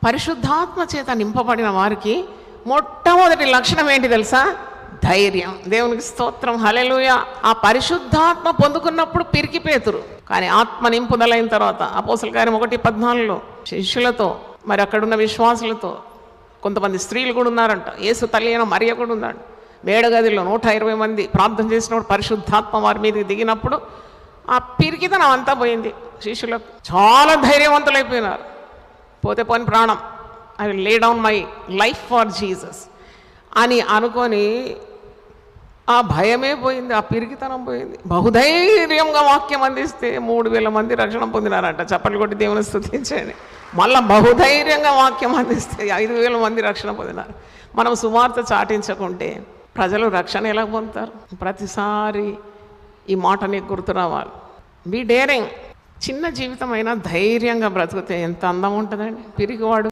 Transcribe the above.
పరిశుద్ధాత్మ చేత నింపబడిన వారికి మొట్టమొదటి లక్షణం ఏంటి తెలుసా? ధైర్యం. దేవునికి స్తోత్రం, హల్లెలూయా. ఆ పరిశుద్ధాత్మ పొందుకున్నప్పుడు పిరికి పేతురు, కానీ ఆత్మ నింపుదలైన తర్వాత అపోస్తల కార్యం 1:14 శిష్యులతో, మరి అక్కడున్న విశ్వాసులతో, కొంతమంది స్త్రీలు కూడా ఉన్నారంట, యేసు తల్లి అయిన మరియ కూడా ఉన్నాడు. మేడగదిలో 120 మంది ప్రార్థన చేసినప్పుడు పరిశుద్ధాత్మ వారి మీదకి దిగినప్పుడు ఆ పిరికితనం అంతా పోయింది. శిష్యులకు చాలా ధైర్యవంతులైపోయినారు. పోతే పోని ప్రాణం, I will lay down my life for Jesus అని అనుకొని ఆ భయమే పోయింది, ఆ పిరికితనం పోయింది. బహుధైర్యంగా వాక్యం అందిస్తే 3000 మంది రక్షణ పొందినారంట. చప్పట్లు కొట్టి దేవుని స్తుతించండి. మళ్ళీ బహుధైర్యంగా వాక్యం అందిస్తే 5000 మంది రక్షణ పొందినారు. మనం సువార్త చాటించకుంటే ప్రజలు రక్షణ ఎలా పొందుతారు? ప్రతిసారి ఈ మాట నీకు గుర్తు రావాలి. Be daring. చిన్న జీవితం అయినా ధైర్యంగా బ్రతికితే ఎంత అందం ఉంటుందండి. పిరిగివాడు